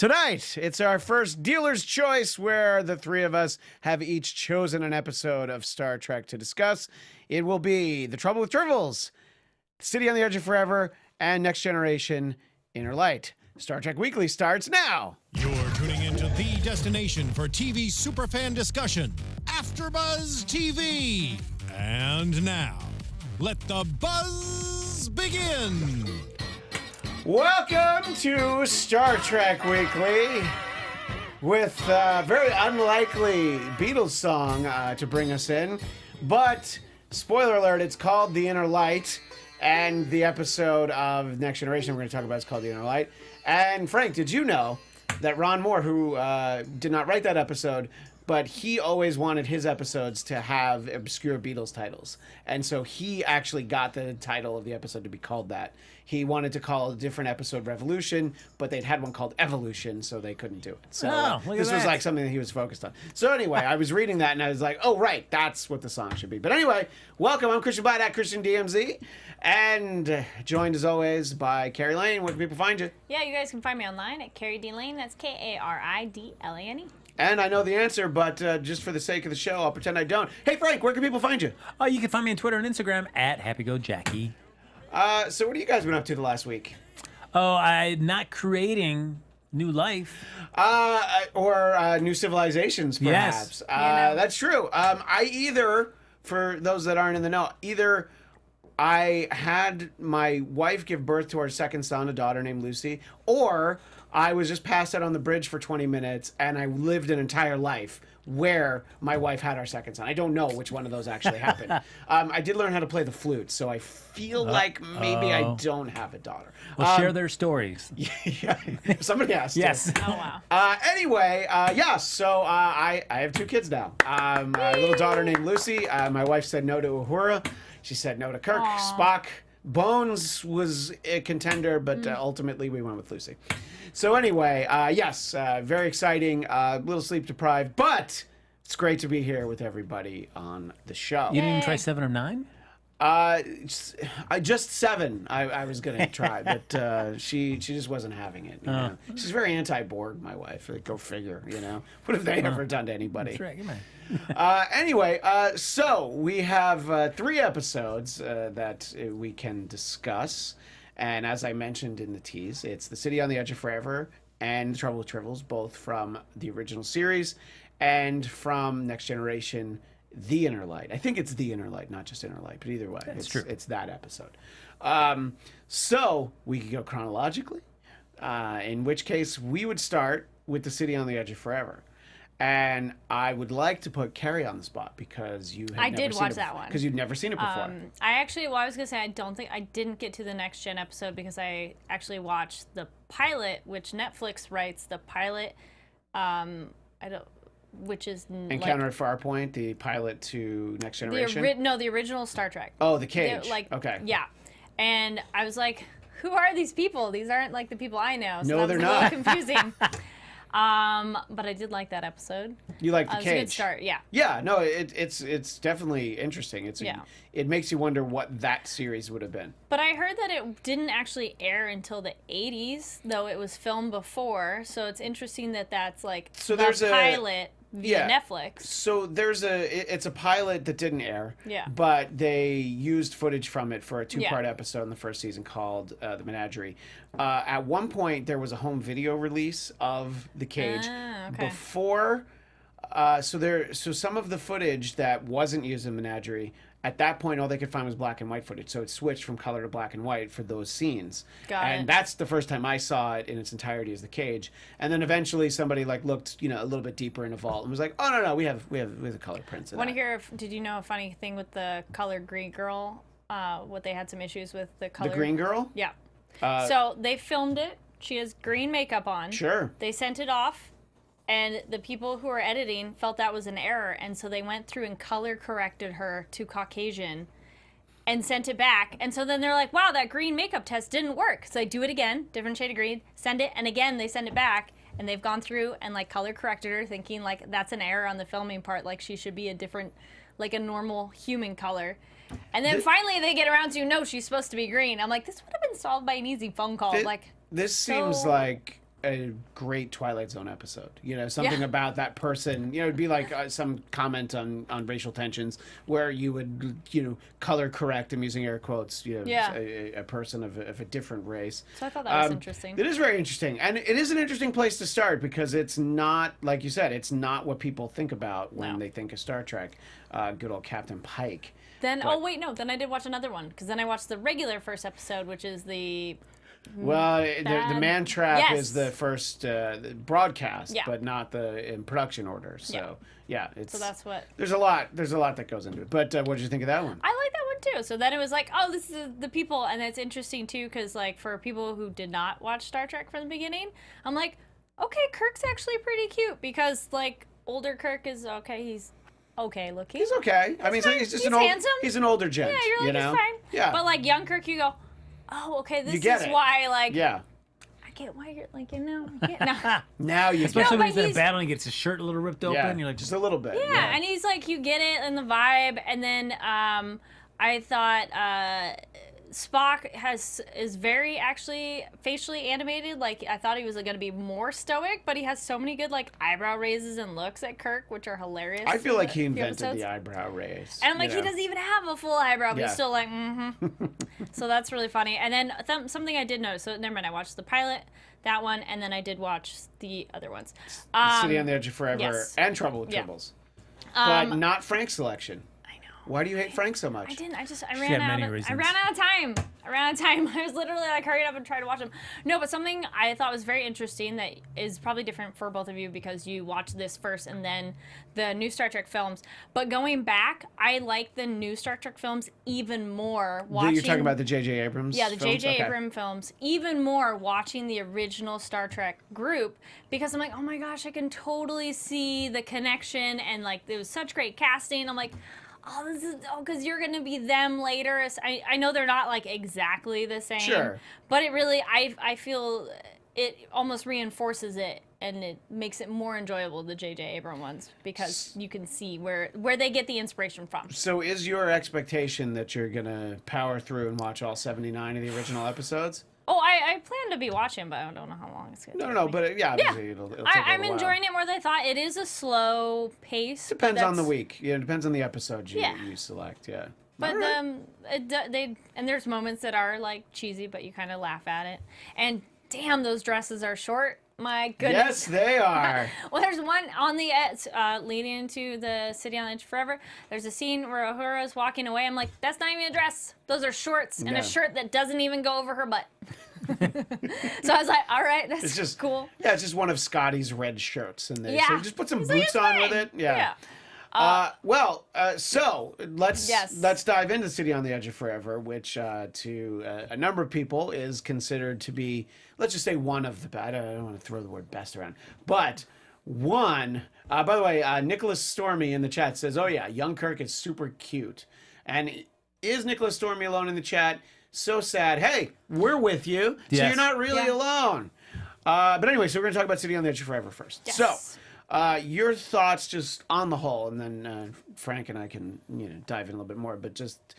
Tonight, it's our first dealer's choice where the three of us have each chosen an episode of Star Trek to discuss. It will be The Trouble with Tribbles, City on the Edge of Forever, and Next Generation Inner Light. Star Trek Weekly starts now. You're tuning into the destination for TV superfan discussion, AFTERBUZZ TV. And now, let the buzz begin. Welcome to Star Trek Weekly with a very unlikely Beatles song to bring us in. But, spoiler alert, it's called The Inner Light. And the episode of Next Generation we're going to talk about is called The Inner Light. And Frank, did you know that Ron Moore, who did not write that episode, but he always wanted his episodes to have obscure Beatles titles. And so he actually got the title of the episode to be called that. He wanted to call a different episode Revolution, but they'd had one called Evolution, so they couldn't do it. So this was like something that he was focused on. So anyway, I was reading that and I was like, oh, right, that's what the song should be. But anyway, welcome. I'm Christian Bladt at Christian DMZ. And joined as always by Kari Lane. Where can people find you? Yeah, you guys can find me online at Kari D Lane. That's Karidlane. And I know the answer, but just for the sake of the show, I'll pretend I don't. Hey, Frank, where can people find you? Oh, you can find me on Twitter and Instagram at HappyGoJackie. So what have you guys been up to the last week? Oh, I'm not creating new life. Or new civilizations, perhaps. Yes. That's true. I either, for those that aren't in the know, either I had my wife give birth to our second son, a daughter named Lucy, or I was just passed out on the bridge for 20 minutes and I lived an entire life where my wife had our second son. I don't know which one of those actually happened. I did learn how to play the flute, so I feel like maybe I don't have a daughter. We'll share their stories. Yeah, somebody has to. Yes. Oh, wow. Anyway, yes, so I have two kids now. My little daughter named Lucy. My wife said no to Uhura. She said no to Kirk. Aww. Spock. Bones was a contender, but ultimately we went with Lucy. So anyway, yes, very exciting, a little sleep deprived, but it's great to be here with everybody on the show. You didn't even try 7 or 9? Just 7 I was going to try, but she just wasn't having it. You know? She's very anti-Borg, my wife. Like, go figure, you know. What have they ever done to anybody? That's right, come on. Anyway, so we have 3 episodes that we can discuss. And as I mentioned in the tease, it's The City on the Edge of Forever and The Trouble with Tribbles, both from the original series and from Next Generation, The Inner Light. I think it's The Inner Light, not just Inner Light, but either way, it's that episode. So we could go chronologically, in which case we would start with The City on the Edge of Forever. And I would like to put Kari on the spot because you had I never did seen watch it that one. because you'd never seen it before. I was going to say, I didn't get to the Next Gen episode because I actually watched the pilot, which Netflix writes the pilot, which is Encounter at Farpoint, the pilot to Next Generation. the original Star Trek. Oh, the Cage. Okay. Yeah. And I was like, who are these people? These aren't like the people I know. So No, they're not. a little confusing. But I did like that episode. You like the Cage? It was a good start, yeah. Yeah, no, it's definitely interesting. It makes you wonder what that series would have been. But I heard that it didn't actually air until the 80s, though it was filmed before. So it's interesting that that's like the pilot via Netflix. So it's a pilot that didn't air. Yeah. But they used footage from it for a 2-part episode in the first season called The Menagerie. At one point, there was a home video release of The Cage before. So some of the footage that wasn't used in Menagerie, at that point, all they could find was black and white footage. So it switched from color to black and white for those scenes. And that's the first time I saw it in its entirety as The Cage. And then eventually somebody looked, a little bit deeper in a vault and was like, oh, no, we have the color prints. Did you know a funny thing with the colored green girl? What they had some issues with the color. The green girl? Yeah. So they filmed it. She has green makeup on. Sure. They sent it off. And the people who were editing felt that was an error, and so they went through and color corrected her to Caucasian and sent it back. And so then they're like, wow, that green makeup test didn't work. So they do it again, different shade of green, send it, and again they send it back. And they've gone through and color corrected her, thinking that's an error on the filming part, she should be a different, a normal human color. And then finally they get around to, no, she's supposed to be green. I'm like, this would have been solved by an easy phone call. This seems like a great Twilight Zone episode. You know, something about that person. You know, it'd be like some comment on racial tensions where you would, you know, color correct, I'm using air quotes, you know, a person of a different race. So I thought that was interesting. It is very interesting. And it is an interesting place to start because it's not, like you said, it's not what people think about when they think of Star Trek. Good old Captain Pike. Then, then I did watch another one because then I watched the regular first episode, which is the... Well, the Man Trap is the first broadcast, but not in production order. So it's so that's what. There's a lot that goes into it. But what did you think of that one? I like that one too. So then it was like, oh, this is the people, and it's interesting too because like for people who did not watch Star Trek from the beginning, I'm like, okay, Kirk's actually pretty cute because like older Kirk is okay. He's okay looking. He's okay. I mean, he's just handsome. He's an older gent. Yeah, you're like, he's fine. Yeah. But like young Kirk, you go. Oh, okay. This is why, like, I get why you're like, you know, now you especially when he's in a battle and he gets his shirt a little ripped open. You're like, just a little bit. Yeah, and he's like, you get it in the vibe, and then I thought Spock is very actually facially animated. Like I thought he was going to be more stoic, but he has so many good like eyebrow raises and looks at Kirk, which are hilarious. I feel like he invented the eyebrow raise. And I'm like, he doesn't even have a full eyebrow, but he's still like, So that's really funny. And then something I did notice. So never mind, I watched the pilot, that one, and then I did watch the other ones. City on the Edge of Forever and Trouble with Tribbles, but not Frank's selection. Why do you hate Frank so much? I didn't. I ran out of time. I was literally like hurried up and tried to watch them. No, but something I thought was very interesting that is probably different for both of you because you watched this first and then the new Star Trek films. But going back, I like the new Star Trek films even more. You're talking about the J.J. Abrams films? Yeah, the J.J. Abrams films. Even more watching the original Star Trek group because I'm like, oh my gosh, I can totally see the connection and like it was such great casting. I'm like, because you're gonna be them later. I know they're not like exactly the same, but it really I feel it almost reinforces it and it makes it more enjoyable, the J.J. Abrams ones, because you can see where they get the inspiration from. So is your expectation that you're gonna power through and watch all 79 of the original episodes? Oh, I plan to be watching, but I don't know how long it's going to take. No, but obviously it'll take I'm enjoying it more than I thought. It is a slow pace. Depends on the week. Yeah, it depends on the episode you select, But and there's moments that are like cheesy, but you kind of laugh at it. And damn, those dresses are short. My goodness. Yes, they are. Well, there's one on the edge, leading into the City on the Edge Forever. There's a scene where Uhura's walking away. I'm like, that's not even a dress. Those are shorts and a shirt that doesn't even go over her butt. So I was like, all right, that's just cool. Yeah, it's just one of Scotty's red shirts. And they so just put some boots on with it. Yeah. So let's dive into City on the Edge of Forever, which to a number of people is considered to be, let's just say, one of the I don't want to throw the word best around, but one. By the way, Nicholas Stormy in the chat says, "Oh yeah, young Kirk is super cute." And is Nicholas Stormy alone in the chat? So sad. Hey, we're with you, so you're not really alone. But anyway, so we're going to talk about City on the Edge of Forever first. Yes. So. Your thoughts just on the whole, and then Frank and I can dive in a little bit more. But just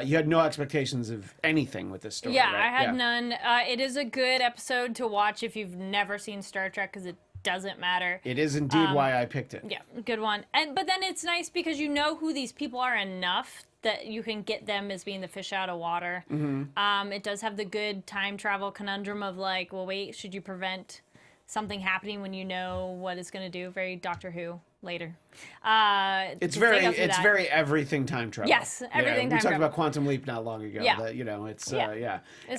you had no expectations of anything with this story. Yeah, right? I had none. It is a good episode to watch if you've never seen Star Trek because it doesn't matter. It is indeed why I picked it. Yeah, good one. But then it's nice because you know who these people are enough that you can get them as being the fish out of water. Mm-hmm. It does have the good time travel conundrum of like, well, wait, should you prevent something happening when you know what it's going to do? Very Doctor Who later. It's very everything time travel. Yes, everything time travel. We talked about Quantum Leap not long ago. Yeah. That, it's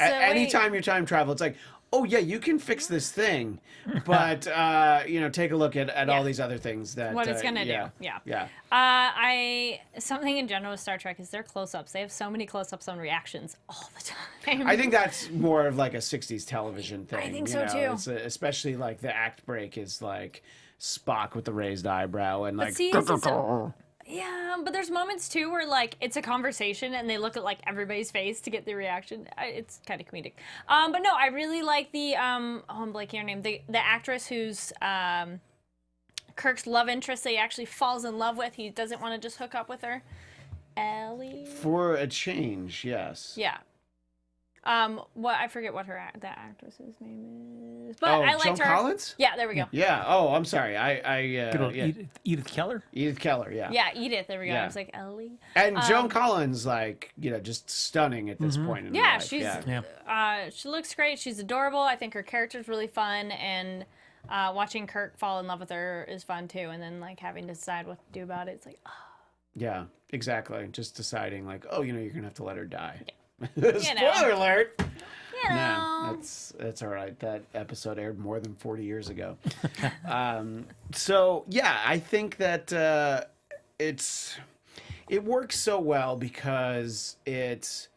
anytime you time travel, it's like, oh yeah, you can fix this thing, but take a look at all these other things that what it's gonna do. Yeah. Something in general with Star Trek is their close-ups. They have so many close-ups on reactions all the time. I think that's more of like a '60s television thing. I think so too. It's especially like the act break is like Spock with the raised eyebrow and like. Yeah, but there's moments too where like it's a conversation and they look at like everybody's face to get the reaction. It's kind of comedic. But no, I really like the I'm blanking her name. The actress who's Kirk's love interest that he actually falls in love with. He doesn't want to just hook up with her. Ellie. For a change, yes. Yeah. What I forget what that actress's name is, but Oh, I liked Joan her. Collins? Yeah, there we go. Yeah. Oh, I'm sorry. Good old Yeah. Edith Keller. Edith Keller. Yeah. Yeah, Edith. There we go. Yeah. I was like Ellie. And Joan Collins, like, just stunning at this point in her Yeah, life. she's she looks great. She's adorable. I think her character's really fun, and watching Kirk fall in love with her is fun too. And then like having to decide what to do about it, it's like, oh. Yeah, exactly. Just deciding like, oh, you're gonna have to let her die. Yeah. Spoiler alert. You know. Yeah, that's all right. That episode aired more than 40 years ago. So yeah, I think that it works so well because it's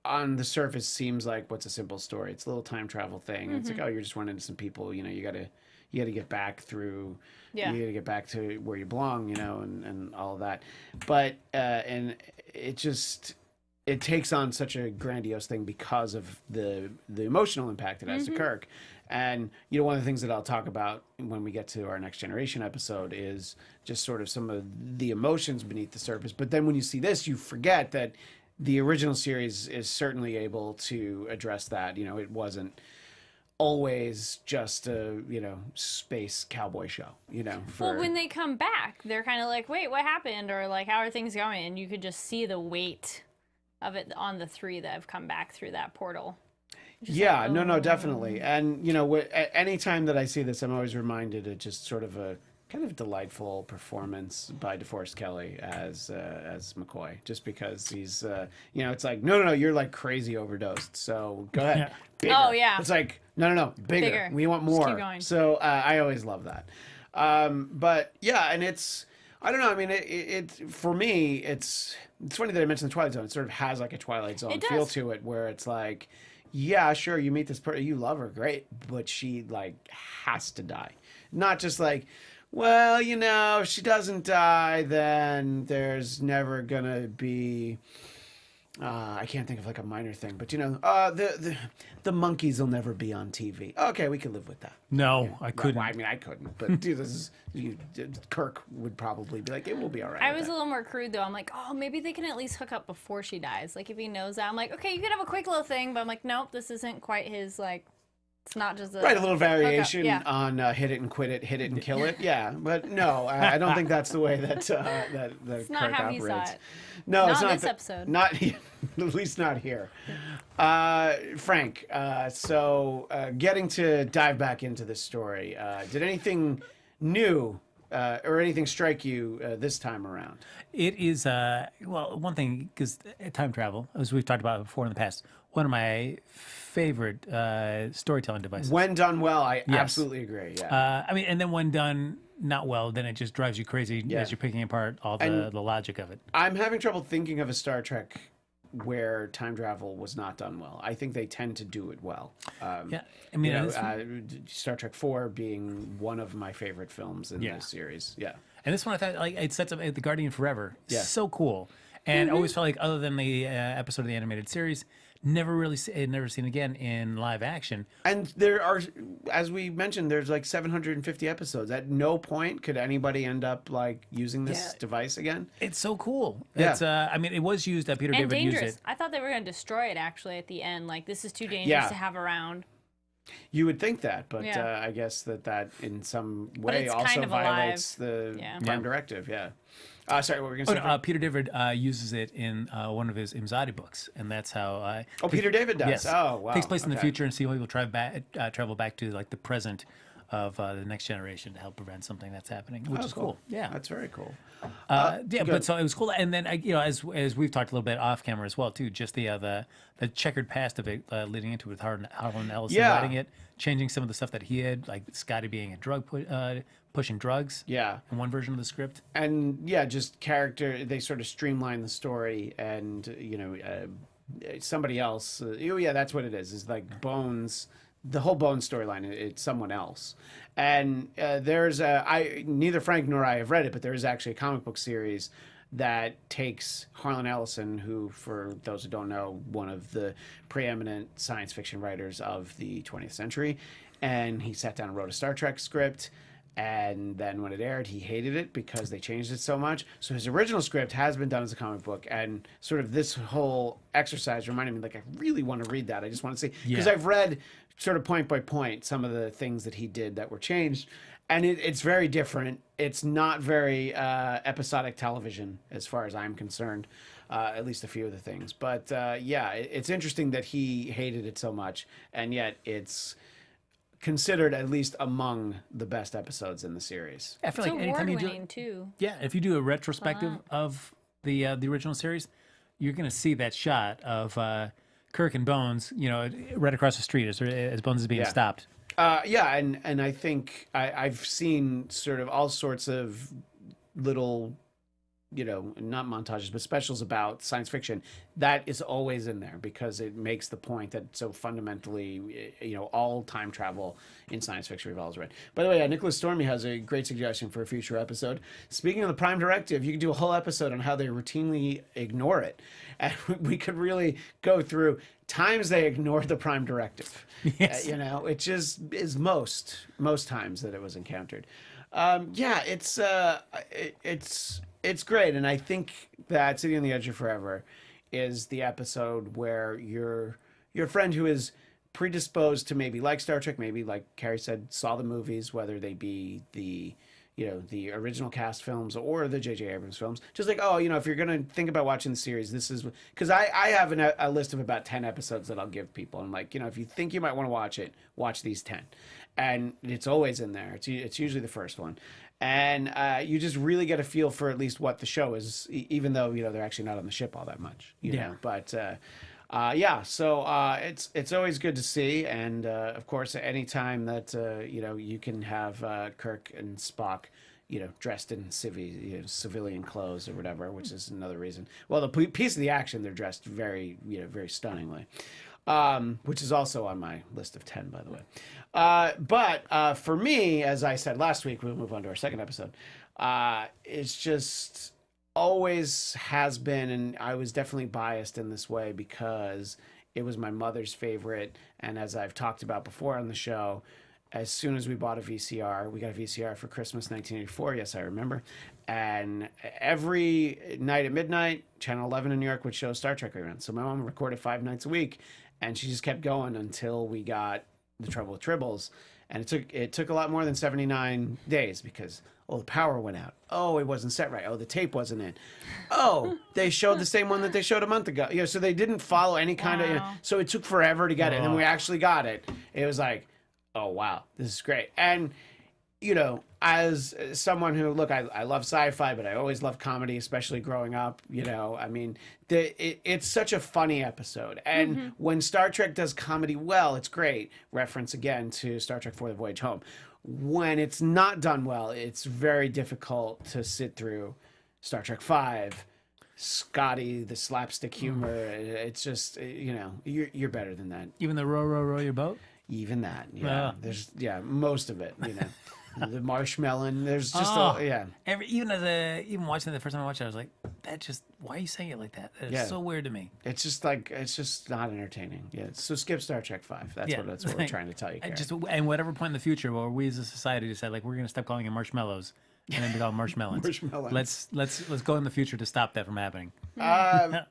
on the surface seems like what's a simple story. It's a little time travel thing. It's like, oh, you're just running into some people. You gotta get back through. Yeah. You gotta get back to where you belong. And all of that. But and it takes on such a grandiose thing because of the emotional impact it has to Kirk. And, one of the things that I'll talk about when we get to our Next Generation episode is just sort of some of the emotions beneath the surface. But then when you see this, you forget that the original series is certainly able to address that. It wasn't always just a, space cowboy show, Well, when they come back, they're kind of like, wait, what happened? Or like, how are things going? And you could just see the weight of it on the three that have come back through that portal. Yeah, no, definitely. And, any time that I see this, I'm always reminded of just sort of a kind of delightful performance by DeForest Kelley as McCoy, just because he's, it's like, no, you're like crazy overdosed. So go ahead. Yeah. Bigger. Oh, yeah. It's like, no, bigger. We want more. keep going. So I always love that. But yeah, and it's, I don't know. I mean, it for me, it's funny that I mentioned the Twilight Zone. It sort of has like a Twilight Zone feel to it, where it's like, yeah, sure, you meet this person, you love her, great, but she like has to die. Not just like, well, if she doesn't die, then there's never gonna be. I can't think of like a minor thing, but the monkeys will never be on TV. Okay, we can live with that. No, I couldn't. Well, I mean, I couldn't, but dude, Kirk would probably be like, it will be all right. I was a little more crude though. I'm like, oh, maybe they can at least hook up before she dies. Like if he knows that, I'm like, okay, you could have a quick little thing, but I'm like, nope, this isn't quite his like. It's not just a little variation yeah. on hit it and quit it, hit it and kill it. Yeah, but no, I don't think that's the way that it's not Kirk how operates. he saw it. No, Not it's in not this episode. Not at least not here. Frank, so getting to dive back into this story, did anything new or anything strike you this time around? It is, well, one thing, because time travel, as we've talked about before in the past, one of my favorite storytelling devices. When done well, I absolutely agree. Yeah. I mean, and then when done not well, then it just drives you crazy as you're picking apart all the logic of it. I'm having trouble thinking of a Star Trek where time travel was not done well. I think they tend to do it well. Yeah, I mean, Star Trek 4 being one of my favorite films in this series. Yeah. And this one, I thought, like, it sets up the Guardian Forever. Yeah. So cool. And I always felt like, other than the episode of the animated series, never seen again in live action. And there are, as we mentioned, there's like 750 episodes. At no point could anybody end up like using this device again. It's so cool. Yeah. It's, I mean, it was used. Peter And David used dangerous. it. I thought they were going to destroy it actually at the end. Like this is too dangerous to have around. You would think that, but I guess that in some way it's also kind of violates the Prime Directive. Yeah. Sorry, what were we going to say? Peter David uses it in one of his Imzadi books, and that's how. Peter David does. Yes. Oh, wow. Takes place in the future, and see how he will travel back to like the present of the next generation to help prevent something that's happening, which is cool. Yeah, that's very cool. But so it was cool, and then as we've talked a little bit off camera as well too, just the checkered past of it leading into it with Harlan Ellison writing it, changing some of the stuff that he had, like Scotty being a drug pushing drugs. Yeah. In one version of the script. And just character, they sort of streamline the story, and somebody else. That's what it is like Bones. The whole Bones storyline, it's someone else. And there's neither Frank nor I have read it, but there is actually a comic book series that takes Harlan Ellison, who, for those who don't know, one of the preeminent science fiction writers of the 20th century, and he sat down and wrote a Star Trek script. And then when it aired, he hated it because they changed it so much. So his original script has been done as a comic book, and sort of this whole exercise reminded me, like, I really want to read that. I just want to see, because I've read sort of point by point some of the things that he did that were changed, and it's very different. It's not very episodic television as far as I'm concerned, at least a few of the things. But it's interesting that he hated it so much, and yet it's considered at least among the best episodes in the series. I feel It's like anytime you do award-winning, too. Yeah, if you do a retrospective of the original series, you're going to see that shot of Kirk and Bones, right across the street as Bones is being stopped. And I think I've seen sort of all sorts of little, not montages, but specials about science fiction. That is always in there because it makes the point that so fundamentally, all time travel in science fiction revolves around. By the way, Nicholas Stormy has a great suggestion for a future episode. Speaking of the Prime Directive, you could do a whole episode on how they routinely ignore it. And we could really go through times they ignored the Prime Directive. Yes. It just is most times that it was encountered. It's great, and I think that City on the Edge of Forever is the episode where your friend who is predisposed to maybe like Star Trek, maybe like Kari said, saw the movies, whether they be the original cast films or the J.J. Abrams films, just like, if you're gonna think about watching the series, this is because I have a list of about 10 episodes that I'll give people. I'm like, if you think you might want to watch it, watch these 10, and it's always in there. It's usually the first one. And you just really get a feel for at least what the show is, even though they're actually not on the ship all that much. But so it's always good to see, and of course, anytime that you can have Kirk and Spock, dressed in civilian clothes or whatever, which is another reason. Well, the piece of the action, they're dressed very very stunningly. Which is also on my list of 10, by the way. But for me, as I said last week, we'll move on to our second episode. It's just always has been, and I was definitely biased in this way because it was my mother's favorite. And as I've talked about before on the show, as soon as we bought a VCR, we got a VCR for Christmas 1984. Yes, I remember. And every night at midnight, Channel 11 in New York would show Star Trek reruns. So my mom recorded 5 nights a week. And she just kept going until we got The Trouble with Tribbles. And it took a lot more than 79 days because, the power went out. Oh, it wasn't set right. Oh, the tape wasn't in. Oh, they showed the same one that they showed a month ago. So they didn't follow any kind of... so it took forever to get it. And then we actually got it. It was like, oh, wow, this is great. And, as someone who, look, I love sci-fi, but I always loved comedy, especially growing up, I mean, it's such a funny episode. And when Star Trek does comedy well, it's great. Reference again to Star Trek IV: The Voyage Home. When it's not done well, it's very difficult to sit through Star Trek V, Scotty, the slapstick humor. It's just, you're better than that. Even the row your boat? Even that, There's most of it, the marshmallow. There's just even watching it the first time I watched it, I was like, why are you saying it like that? It's so weird to me. It's just not entertaining. Yeah. So skip Star Trek V. That's what we're trying to tell you. And whatever point in the future where we as a society decide like we're gonna stop calling it marshmallows and then be called marshmallows. Let's go in the future to stop that from happening.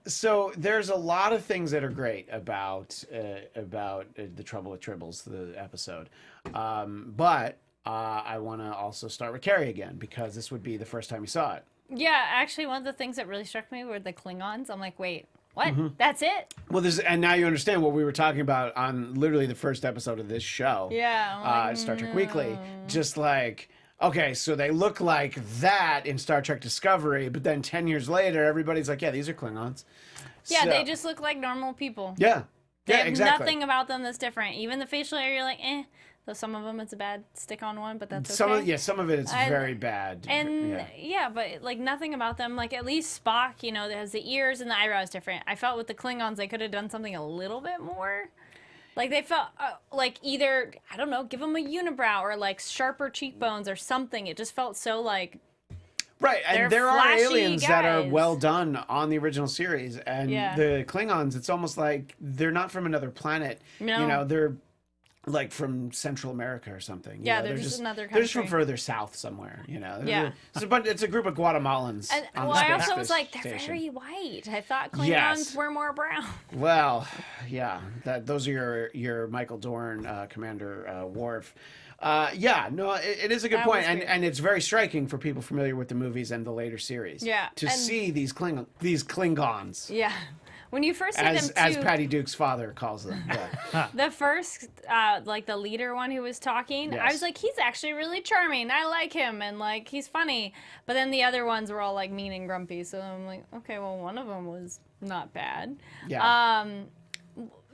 So there's a lot of things that are great about The Trouble with Tribbles, the episode, but I want to also start with Kari again because this would be the first time you saw it. Yeah, actually, one of the things that really struck me were the Klingons. I'm like, wait, what? That's it? Well, and now you understand what we were talking about on literally the first episode of this show. Yeah. Star Trek Weekly. Just like, okay, so they look like that in Star Trek Discovery, but then 10 years later, everybody's like, yeah, these are Klingons. Yeah, they just look like normal people. Yeah. They have exactly. nothing about them that's different. Even the facial hair, you're like, eh. Though some of them, it's a bad stick-on one, but that's okay. Some of it is very bad. And but like nothing about them. Like at least Spock, that has the ears and the eyebrows different. I felt with the Klingons, they could have done something a little bit more. Like they felt like either, I don't know, give them a unibrow or like sharper cheekbones or something. It just felt so like... Right, and there are aliens that are well done on the original series. And the Klingons, it's almost like they're not from another planet. No. They're like from Central America or something. You Yeah, know, they're just another They're just from country. further south somewhere, you know. Yeah. It's a group of Guatemalans. And on well, the I space also was like, they're station. very white. I thought Klingons Yes. were more brown. Well, yeah, those are your Michael Dorn, Commander Worf. Yeah, no, it is a good That point, was and weird. and it's very striking for people familiar with the movies and the later series. Yeah, to and- see these Klingons, Yeah. When you first see as them too, Patty Duke's father calls them. Yeah. the first, like the leader one who was talking, I Yes. was like, he's actually really charming. I like him, and like he's funny. But then the other ones were all like mean and grumpy. So I'm like, okay, well, one of them was not bad. Yeah.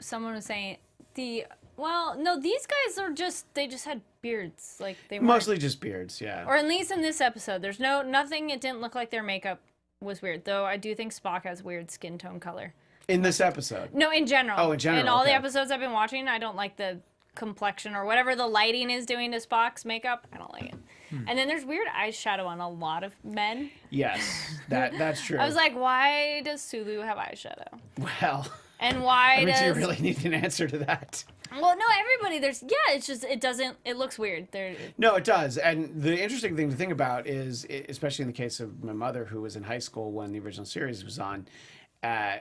Someone was saying no, these guys are they just had beards, like they weren't, Mostly just beards. Yeah. or at least in this episode, there's nothing. It didn't look like their makeup was weird, though. I do think Spock has weird skin tone color. In this episode. No, in general. Oh, in general, In all the okay. episodes I've been watching, I don't like the complexion or whatever the lighting is doing to Spock's makeup. I don't like it. And then there's weird eyeshadow on a lot of men. Yes, that's true. I was like, why does Sulu have eyeshadow? well, And why I mean, do you does... really need an answer to that? Well, no, everybody, it's just, it looks weird. No, it does. And the interesting thing to think about is, especially in the case of my mother, who was in high school when the original series was on,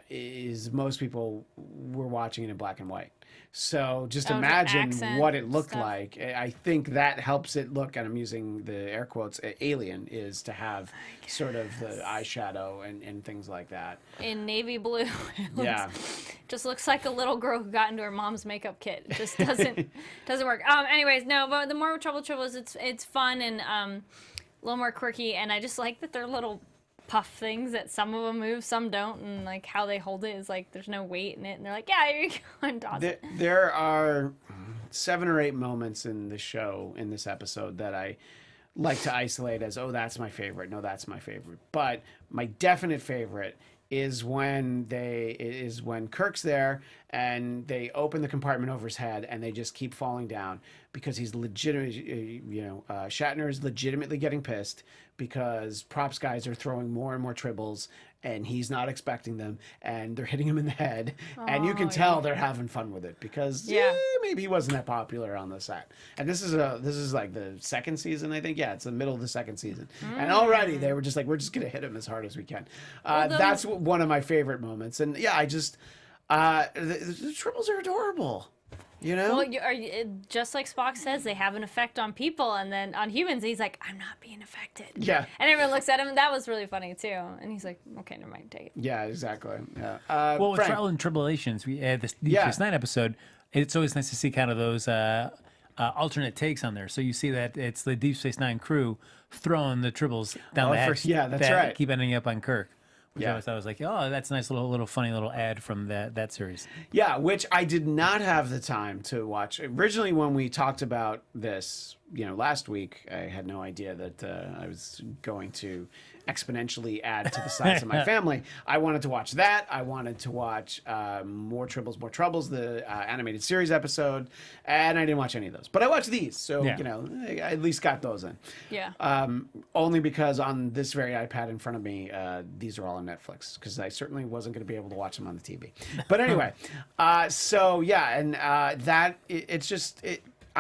is most people were watching it in black and white. So just imagine accent what it looked stuff. like. I think that helps it look, and I'm using the air quotes, alien, is to have sort of the eyeshadow and things like that. In navy blue. It Yeah. just looks like a little girl who got into her mom's makeup kit. It just doesn't work. Anyways, no, but the more Tribbles, it's fun and a little more quirky, and I just like that they're little puff things that some of them move, some don't, and like how they hold it is like there's no weight in it, and they're like, yeah, here you go, and toss it. There are 7 or 8 moments in the show, in this episode, that I like to isolate as, oh, that's my favorite. No, that's my favorite. But my definite favorite is when Kirk's there and they open the compartment over his head and they just keep falling down because he's Shatner is legitimately getting pissed because props guys are throwing more and more tribbles and he's not expecting them and they're hitting him in the head and you can tell they're having fun with it because maybe he wasn't that popular on the set. And this is like the second season, I think. Yeah, it's the middle of the second season. And already they were just like, we're just gonna hit him as hard as we can. That's one of my favorite moments. And yeah, I just the Tribbles are adorable. You know? Well, just like Spock says, they have an effect on people, and then on humans, he's like, I'm not being affected. Yeah. And everyone looks at him, and that was really funny, too. And he's like, okay, never mind, take it. Yeah, exactly. Yeah. Well, with Frank. Trial and Tribulations, we had this Deep Space Nine episode. It's always nice to see kind of those alternate takes on there. So you see that it's the Deep Space Nine crew throwing the Tribbles down the hatch. yeah, that's that right. Keep ending up on Kirk. Which Yeah. I was like, oh, that's a nice little funny little ad from that series. Yeah, which I did not have the time to watch. Originally, when we talked about this, last week, I had no idea that I was going to exponentially add to the size of my family. I wanted to watch that. I wanted to watch More Tribbles, More Troubles, the animated series episode, and I didn't watch any of those. But I watched these, so, I at least got those in. Yeah. Only because on this very iPad in front of me, these are all on Netflix, because I certainly wasn't going to be able to watch them on the TV. But anyway, so yeah, and I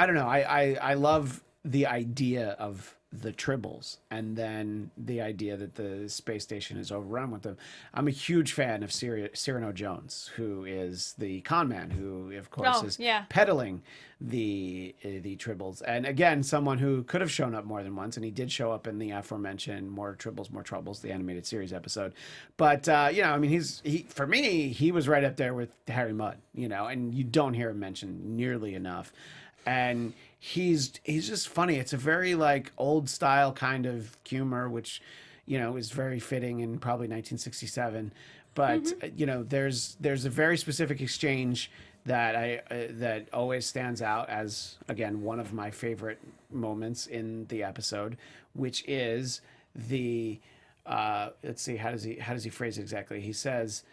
don't know. I love the idea of the Tribbles and then the idea that the space station is overrun with them. I'm a huge fan of Cyrano Jones, who is the con man, who of course is peddling the Tribbles. And again, someone who could have shown up more than once, and he did show up in the aforementioned More Tribbles, More Troubles, the animated series episode. But for me, he was right up there with Harry Mudd, and you don't hear him mentioned nearly enough. And he's just funny. It's a very like old style kind of humor, which is very fitting in probably 1967. But there's a very specific exchange that always stands out as, again, one of my favorite moments in the episode, which is the let's see, how does he phrase it exactly? He says,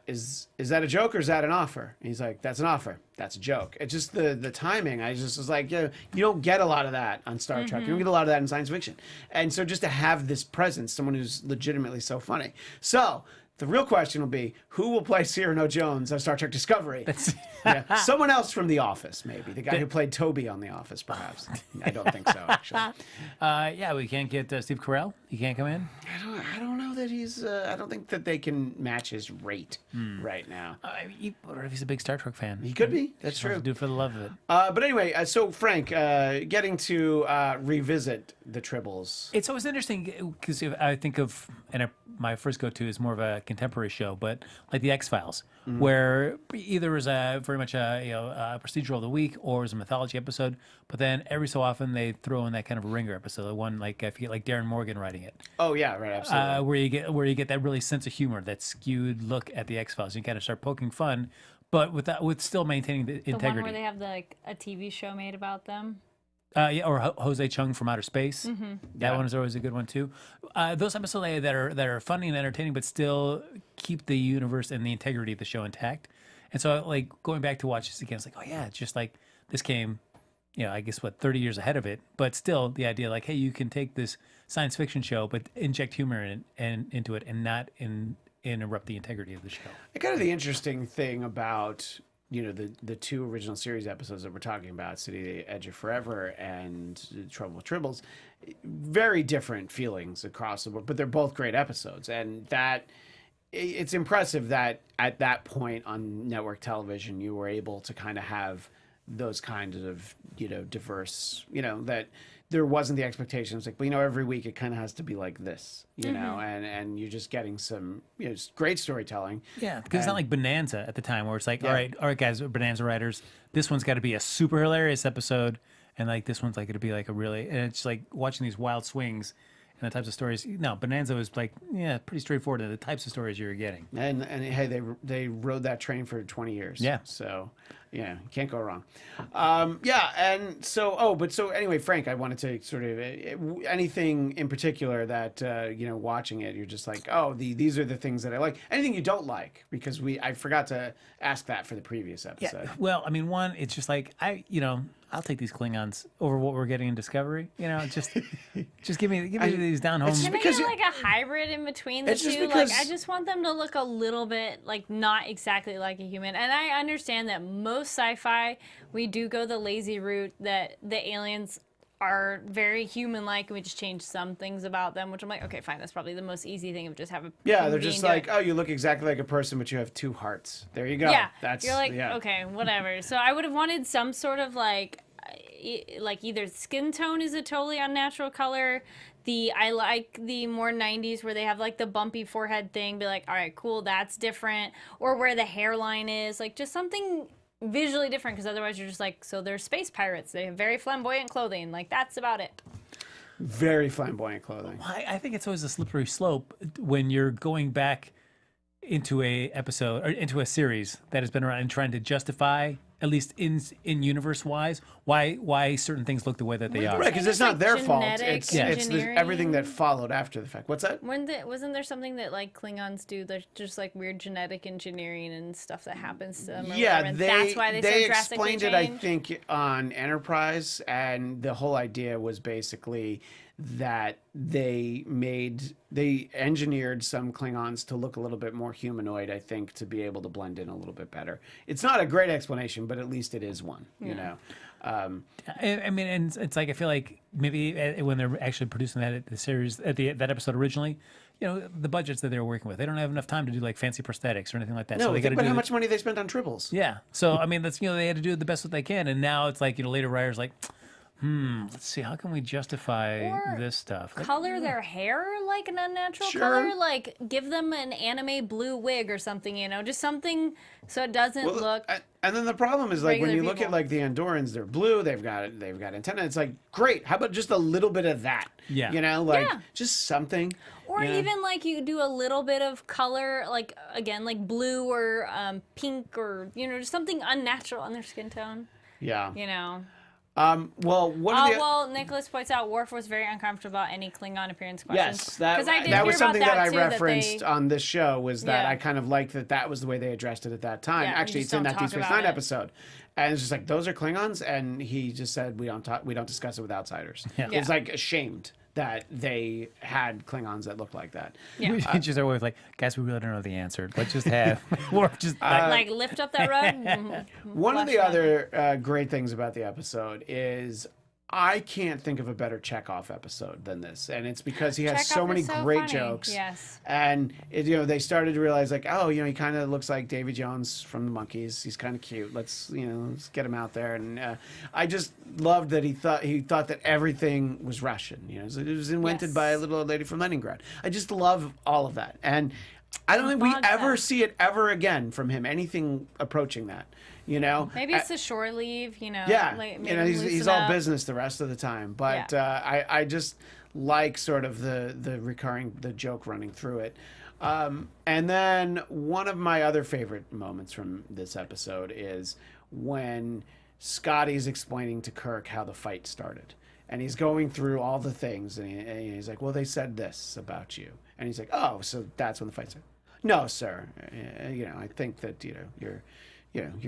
is that a joke or is that an offer? And he's like, that's an offer. That's a joke. It's just the timing. I just was like, you don't get a lot of that on Star Trek. You don't get a lot of that in science fiction. And so just to have this presence, someone who's legitimately so funny. So The real question will be, who will play Cyrano Jones on Star Trek Discovery? Yeah, someone else from The Office, maybe. The guy who played Toby on The Office, perhaps. I don't think so, actually. Yeah, we can't get Steve Carell. He can't come in. I don't know that he's. I don't think that they can match his rate right now. What if he's a big Star Trek fan? He could be. That's Just wants true. to do it for the love of it. But anyway, so Frank, getting to revisit the Tribbles. It's always interesting because I think of, my first go-to is more of a contemporary show, but like the X-Files, where either was very much a procedural of the week or was a mythology episode, but then every so often they throw in that kind of a ringer episode, the one like I forget, like Darren Morgan writing it. Oh yeah, right, absolutely. Where you get that really sense of humor, that skewed look at the X-Files. You kind of start poking fun, but with still maintaining the integrity. The one where they have like a TV show made about them. Or Jose Chung from Outer Space. That one is always a good one too. Those episodes that are funny and entertaining, but still keep the universe and the integrity of the show intact. And so, like going back to watch this again, it's like, oh yeah, it's just like this came, I guess 30 years ahead of it. But still, the idea like, hey, you can take this science fiction show, but inject humor into it, and not interrupt the integrity of the show. Kind of the interesting thing about the two original series episodes that we're talking about, City at the Edge of Forever and Trouble with Tribbles, very different feelings across the board, but they're both great episodes. And that it's impressive that at that point on network television, you were able to kind of have those kinds of, diverse, that there wasn't the expectations like, every week it kind of has to be like this, and you're just getting some, great storytelling. Yeah, because it's not like Bonanza at the time where it's like, all right, guys, Bonanza writers, this one's got to be a super hilarious episode, and like this one's like going to be like a really, and it's like watching these wild swings and the types of stories. No, Bonanza was like, pretty straightforward to the types of stories you were getting. And hey, they rode that train for 20 years. Yeah. So, you can't go wrong. And so, so anyway, Frank, I wanted to sort of, anything in particular that, watching it, you're just like, oh, these are the things that I like. Anything you don't like, because I forgot to ask that for the previous episode. Yeah. Well, I mean, one, it's just like, I'll take these Klingons over what we're getting in Discovery. Just give me these down home. Can they get like a hybrid in between the two? Like, I just want them to look a little bit like not exactly like a human. And I understand that most sci-fi, we do go the lazy route that the aliens are very human-like, and we just change some things about them, which I'm like, okay, fine, that's probably the most easy thing of just have a they're just like, oh, you look exactly like a person, but you have two hearts. There you go. Yeah, you're like, okay, whatever. So I would have wanted some sort of like either skin tone is a totally unnatural color. I like the more 90s where they have like the bumpy forehead thing, be like, all right, cool, that's different. Or where the hairline is, like just something visually different, because otherwise you're just like, so they're space pirates. They have very flamboyant clothing. Like, that's about it. Very flamboyant clothing. I think it's always a slippery slope when you're going back into a episode or into a series that has been around and trying to justify, at least in universe wise, why certain things look the way that they are. Right, because it's not their fault. It's everything that followed after the fact. What's that? Wasn't there something that like Klingons do? There's just like weird genetic engineering and stuff that happens to them. That's why they so drastically explained it, I think, on Enterprise, and the whole idea was basically that they engineered some Klingons to look a little bit more humanoid, I think, to be able to blend in a little bit better. It's not a great explanation, but at least it is one, you know. I mean, and it's like, I feel like maybe when they're actually producing the series, that episode originally, the budgets that they were working with, they don't have enough time to do like fancy prosthetics or anything like that. No, so they think about how much money they spent on Tribbles. Yeah. So, I mean, that's, they had to do the best that they can. And now it's like, later writers like, let's see, how can we justify this stuff? Color their hair like an unnatural color? Like, give them an anime blue wig or something, just something so it doesn't look... And then the problem is, like, when you look people. at, like, the Andorrans, they're blue, they've got antenna. It's like, great, how about just a little bit of that? Yeah. Just something. Or even, like, you do a little bit of color, like, again, like blue or pink or, just something unnatural on their skin tone. Yeah. Well, Nicholas points out Worf was very uncomfortable about any Klingon appearance questions. Yes, that was something that I referenced on this show, was that I kind of liked that was the way they addressed it at that time. Yeah, actually, it's in that Deep Space Nine episode. And it's just like, those are Klingons, and he just said, we don't discuss it with outsiders. Yeah. It's like ashamed that they had Klingons that looked like that. Yeah. Just always like, guys, we really don't know the answer. Let's just have, or just Like lift up that rug. One of the Flush other great things about the episode is I can't think of a better Chekhov episode than this, and it's because he has so Chekhov many is so great funny. jokes. Yes. And they started to realize like, oh, he kind of looks like Davy Jones from the Monkees. He's kind of cute. Let's get him out there. And I just loved that he thought that everything was Russian. It was invented by a little old lady from Leningrad. I just love all of that, and I don't think we ever see it ever again from him. Anything approaching that. Maybe it's a shore leave, Yeah, like, he's all business the rest of the time, but I just like sort of the joke running through it. And then one of my other favorite moments from this episode is when Scotty's explaining to Kirk how the fight started. And he's going through all the things, and he's like, well, they said this about you. And he's like, oh, so that's when the fight started. No, sir. I think that, you're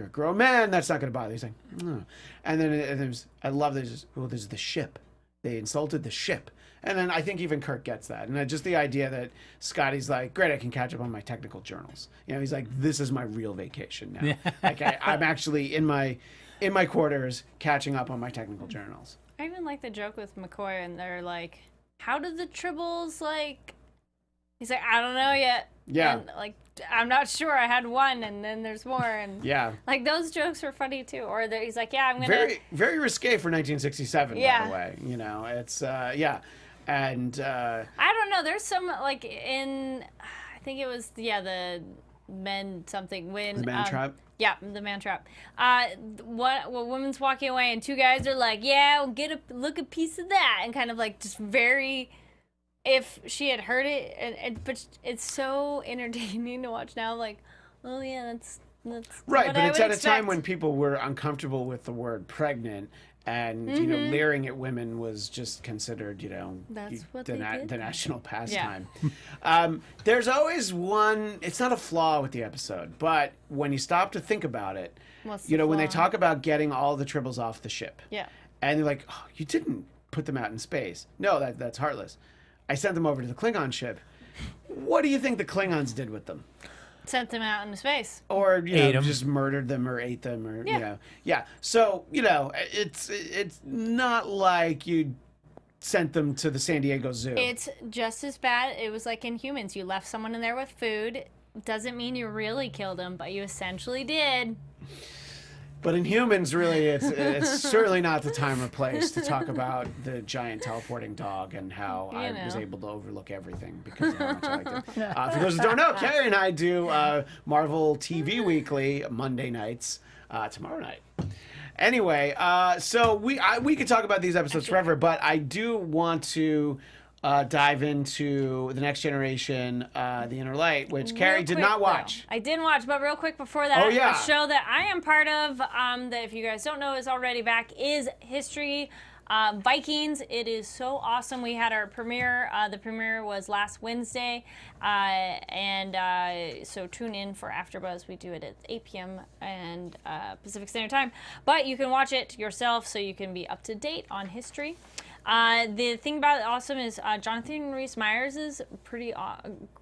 a grown man. That's not going to bother you. He's like, no. And then I love this. Well, there's the ship. They insulted the ship. And then I think even Kirk gets that. And just the idea that Scotty's like, great, I can catch up on my technical journals. He's like, this is my real vacation now. Like I'm actually in my quarters catching up on my technical journals. I even like the joke with McCoy, and they're like, how did the Tribbles like? He's like, I don't know yet. Yeah. And, like, I'm not sure. I had one, and then there's more. And yeah. Like, those jokes were funny, too. Or he's like, yeah, I'm going to... Very, very risque for 1967, by the way. It's, yeah. And... I don't know. There's some, like, I think it was, the men something. When, the man trap? Yeah, the man trap. What woman's walking away, and two guys are like, yeah, we'll look a piece of that. And kind of, like, just very... If she had heard it, but it's so entertaining to watch now. Like, oh yeah, that's right. what But I it's would at expect. a time when people were uncomfortable with the word pregnant, and leering at women was just considered, That's what the they did. national pastime. There's always one. It's not a flaw with the episode, but when you stop to think about it, What's the when they flaw? talk about getting all the Tribbles off the ship, Yeah. and they're like, oh, you didn't put them out in space. No, that's heartless. I sent them over to the Klingon ship. What do you think the Klingons did with them? Sent them out into space. Or Ate 'em. just murdered them or ate them, or Yeah. yeah. So it's not like you sent them to the San Diego Zoo. It's just as bad. It was like in Humans. You left someone in there with food. Doesn't mean you really killed them, but you essentially did. But in Humans, really, it's certainly not the time or place to talk about the giant teleporting dog and how I was able to overlook everything because of how much I liked it. For those who don't know, Kari and I do Marvel TV Weekly Monday nights tomorrow night. Anyway, so we could talk about these episodes forever, but I do want to dive into The Next Generation, The Inner Light, which Kari did not watch. I didn't watch, but real quick before that, Oh, yeah. a show that I am part of, that if you guys don't know is already back, is History Vikings. It is so awesome. We had our premiere. The premiere was last Wednesday, so tune in for AfterBuzz. We do it at 8 p.m. and Pacific Standard Time, but you can watch it yourself so you can be up to date on history. The thing about it awesome is Jonathan Rhys-Meyers is pretty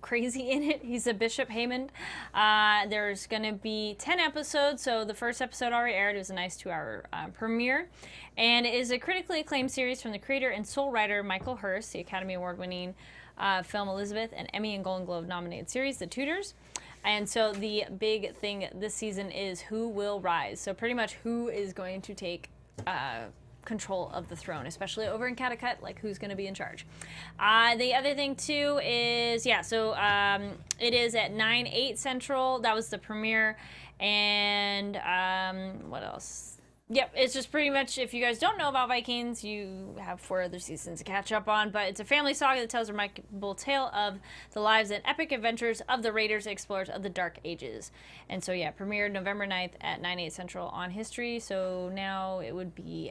crazy in it. He's a Bishop Hammond. There's going to be 10 episodes, so the first episode already aired. It was a nice 2-hour premiere. And it is a critically acclaimed series from the creator and sole writer Michael Hirst, the Academy Award-winning film Elizabeth, and Emmy and Golden Globe nominated series, The Tudors. And so the big thing this season is who will rise. So pretty much who is going to take control of the throne, especially over in Connecticut, like who's going to be in charge. The other thing too is, it is at 9/8 Central. That was the premiere. And what else? Yep, it's just pretty much, if you guys don't know about Vikings, you have 4 other seasons to catch up on, but it's a family saga that tells a remarkable tale of the lives and epic adventures of the raiders and explorers of the Dark Ages. And so, yeah, premiered November 9th at 9/8 Central on History, so now it would be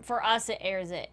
for us, it airs at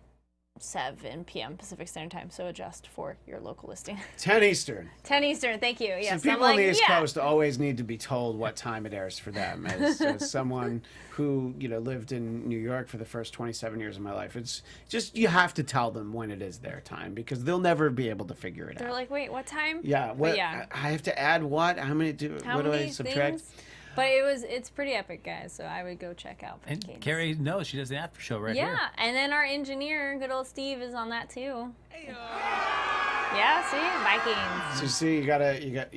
7 p.m. Pacific Standard Time, so adjust for your local listing. 10 Eastern. 10 Eastern, thank you. Yes, So people on the East Coast always need to be told what time it airs for them. As someone who lived in New York for the first 27 years of my life, it's just you have to tell them when it is their time because they'll never be able to figure it out. They're like, wait, what time? Yeah, what? I have to add what? How many do? How what do many I subtract? things? But it's pretty epic, guys. So I would go check out. And Kari knows she does the after show right here. Yeah, and then our engineer, good old Steve, is on that too. Yeah, see, Vikings. So see,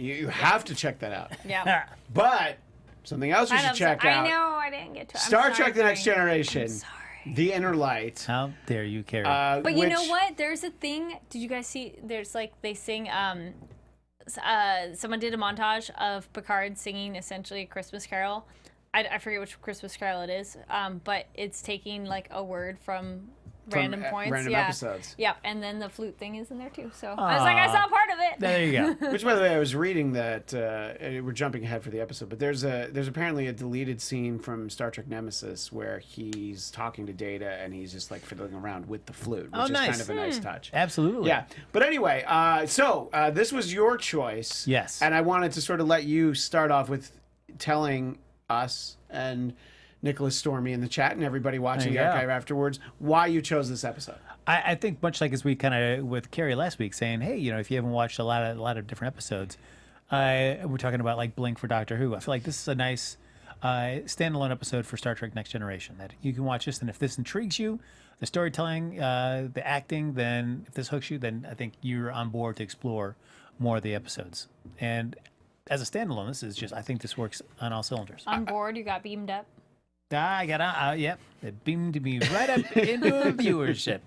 you have to check that out. Yeah. But something else you should check out. I know I didn't get to. Star Trek: The Next Generation. I'm sorry. The Inner Light. How dare you, Kari? But you know what? There's a thing. Did you guys see? There's like they sing. Someone did a montage of Picard singing essentially a Christmas carol. I forget which Christmas carol it is, but it's taking like a word from random points. Random episodes. Yeah, and then the flute thing is in there too. So I was like, I saw part of it. There you go. Which, by the way, I was reading that we're jumping ahead for the episode, but there's apparently a deleted scene from Star Trek Nemesis where he's talking to Data and he's just like fiddling around with the flute, which is kind of a nice touch. Absolutely. Yeah. But anyway, so this was your choice. Yes. And I wanted to sort of let you start off with telling us and Nicholas Stormy in the chat and everybody watching the archive afterwards why you chose this episode. I think much like as we kind of with Kari last week saying, hey, if you haven't watched a lot of different episodes, we're talking about like Blink for Doctor Who. I feel like this is a nice standalone episode for Star Trek Next Generation that you can watch this, and if this intrigues you, the storytelling, the acting, then if this hooks you, then I think you're on board to explore more of the episodes. And as a standalone, this is just, I think this works on all cylinders. On board, you got beamed up. I got yep. It beamed me right up into viewership.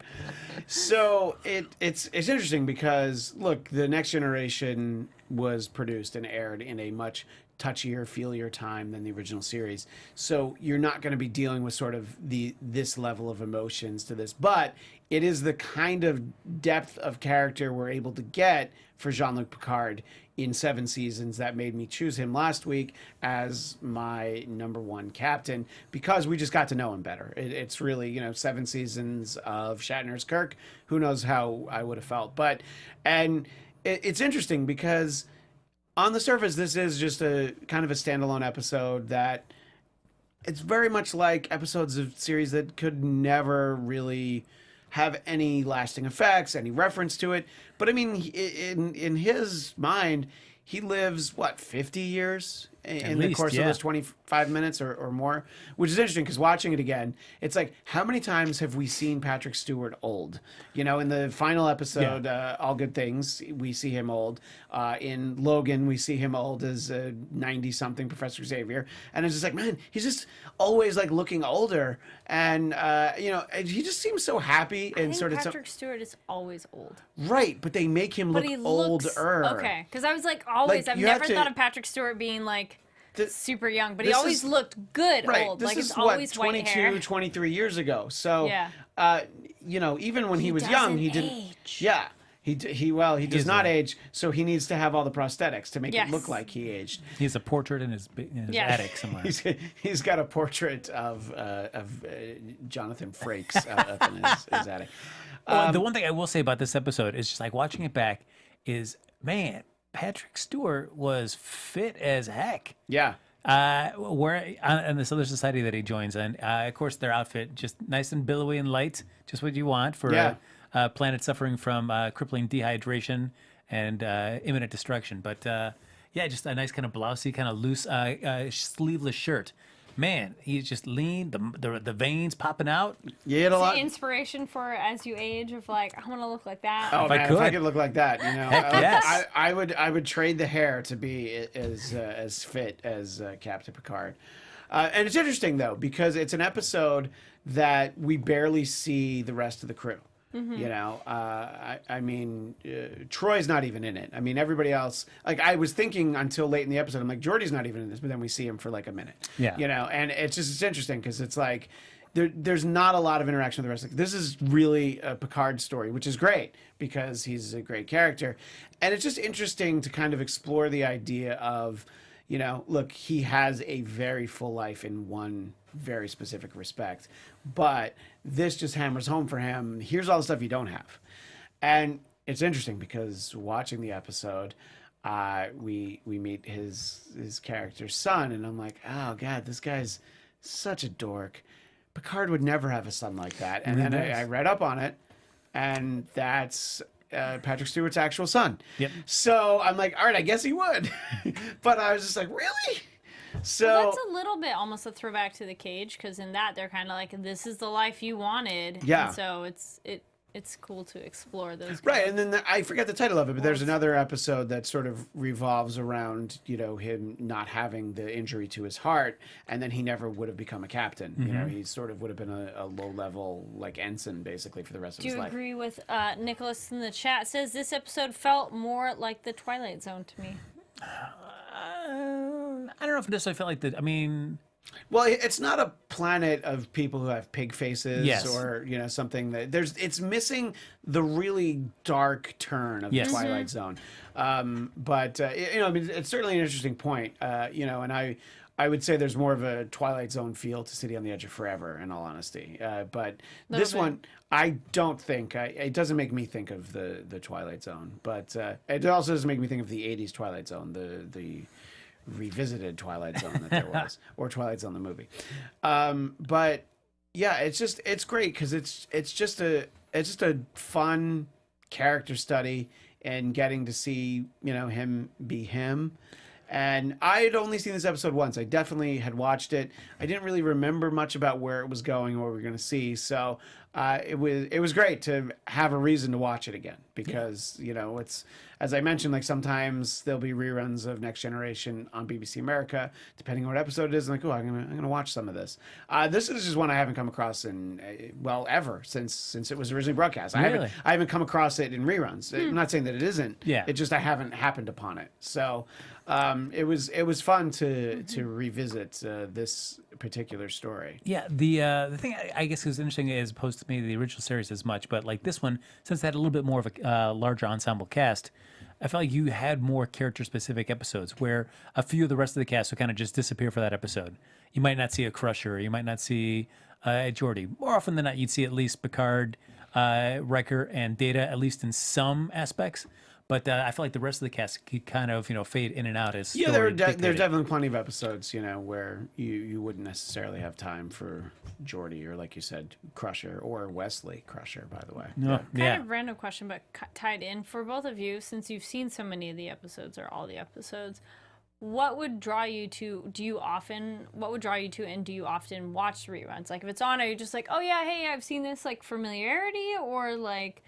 So it's interesting because look, the Next Generation was produced and aired in a much touchier, feelier time than the original series. So you're not going to be dealing with sort of this level of emotions to this, but it is the kind of depth of character we're able to get for Jean-Luc Picard in 7 seasons that made me choose him last week as my #1 captain because we just got to know him better. It's really, 7 seasons of Shatner's Kirk. Who knows how I would have felt. And it's interesting because on the surface, this is just a kind of a standalone episode that it's very much like episodes of series that could never really have any lasting effects, any reference to it. But I mean, in his mind, he lives, 50 years in the course of those 25 minutes or more, which is interesting because watching it again, it's like, how many times have we seen Patrick Stewart old? In the final episode, All Good Things, we see him old. In Logan, we see him old as a 90-something Professor Xavier. And it's just like, man, he's just always like looking older. And, he just seems so happy and sort of... Patrick Stewart is always old. Right, but they make him look older. Okay, because I was like, always, I've never thought of Patrick Stewart being like super young, but he always looked good old. This like is it's always 22, white hair. 23 years ago. So, yeah. Even when he was young, he didn't age. Yeah. He does not age, so he needs to have all the prosthetics to make it look like he aged. He has a portrait in his attic somewhere. He's got a portrait of Jonathan Frakes up in his attic. The one thing I will say about this episode is just like watching it back is, man, Patrick Stewart was fit as heck. Yeah. Where on this other society that he joins, and of course their outfit just nice and billowy and light, just what you want for a planet suffering from crippling dehydration and imminent destruction. But just a nice kind of blousey, kind of loose, sleeveless shirt. Man, he's just lean, the veins popping out. You ate a lot. Inspiration for as you age of like, I want to look like that. Oh, man, if I could look like that, Heck yes. I would trade the hair to be as fit as Captain Picard. And it's interesting though because it's an episode that we barely see the rest of the crew. Mm-hmm. Troy's not even in it. I mean, everybody else, like I was thinking until late in the episode, I'm like, Geordi's not even in this, but then we see him for like a minute. Yeah. And it's interesting because it's like, there's not a lot of interaction with the rest. This is really a Picard story, which is great because he's a great character. And it's just interesting to kind of explore the idea of, you know, look, he has a very full life in one very specific respect, but this just hammers home for him. Here's all the stuff you don't have. And it's interesting because watching the episode, we meet his character's son, and I'm like, oh God, this guy's such a dork. Picard would never have a son like that. And then I read up on it, and that's Patrick Stewart's actual son. Yep. So I'm like, all right, I guess he would. But I was just like, really? So well, that's a little bit almost a throwback to The Cage, because in that they're kind of like, this is the life you wanted. Yeah. And so it's cool to explore those. Right, and then I forget the title of it, but there's another episode that sort of revolves around, you know, him not having the injury to his heart, and then he never would have become a captain. You know, he sort of would have been a low-level, like, ensign, basically, for the rest of his life. Do you agree with Nicholas in the chat? Says this episode felt more like the Twilight Zone to me. I don't know if it necessarily felt like that. I mean... Well, it's not a planet of people who have pig faces, Yes. or, you know, something that it's missing the really dark turn of the Twilight Zone. But you know, I mean, it's certainly an interesting point. You know, and I would say there's more of a Twilight Zone feel to City on the Edge of Forever, in all honesty. But this one, I don't think it doesn't make me think of the Twilight Zone, but it also doesn't make me think of the '80s Twilight Zone, the revisited Twilight Zone that there was, or Twilight Zone the movie. But yeah, it's great because it's just a fun character study and getting to see, you know, him be him. And I had only seen this episode once. I definitely had watched it. I didn't really remember much about where it was going or what we were going to see. So it was great to have a reason to watch it again, because, you know, it's, as I mentioned, like sometimes there'll be reruns of Next Generation on BBC America, depending on what episode it is. I'm like, oh, I'm gonna watch some of this. This is just one I haven't come across in ever since it was originally broadcast. Really? I haven't come across it in reruns. I'm not saying that it isn't. Yeah. It just I haven't happened upon it. So it was fun to revisit this particular story. Yeah, the thing I guess is interesting, as opposed to maybe the original series as much, but like this one, since it had a little bit more of a larger ensemble cast, I felt like you had more character-specific episodes where a few of the rest of the cast would kind of just disappear for that episode. You might not see a Crusher, you might not see Geordi. More often than not, you'd see at least Picard, Riker, and Data, at least in some aspects. But I feel like the rest of the cast could kind of, you know, fade in and out as Yeah, story there's dictated. definitely plenty of episodes, you know, where you wouldn't necessarily have time for Geordi, or like you said, Crusher, or Wesley Crusher, by the way. No, yeah. Kind of random question, but tied in for both of you, since you've seen so many of the episodes or all the episodes. What would draw you to? What would draw you to, and do you often watch reruns? Like if it's on, are you just like, oh yeah, hey, I've seen this, like familiarity, or like,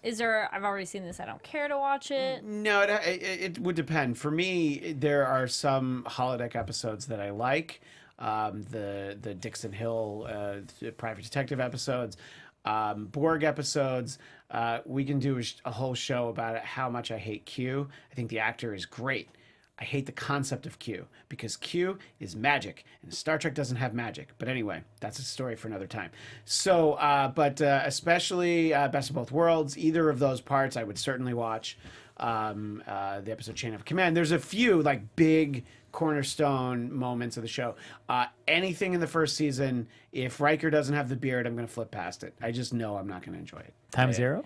is there, I've already seen this, I don't care to watch it? No, it would depend. For me, there are some holodeck episodes that I like. The Dixon Hill private detective episodes, Borg episodes. We can do a whole show about it, how much I hate Q. I think the actor is great. I hate the concept of Q, because Q is magic, and Star Trek doesn't have magic. But anyway, that's a story for another time. So, but especially Best of Both Worlds, either of those parts I would certainly watch. The episode Chain of Command. There's a few like big cornerstone moments of the show. Anything in the first season, if Riker doesn't have the beard, I'm going to flip past it. I just know I'm not going to enjoy it. Time Zero?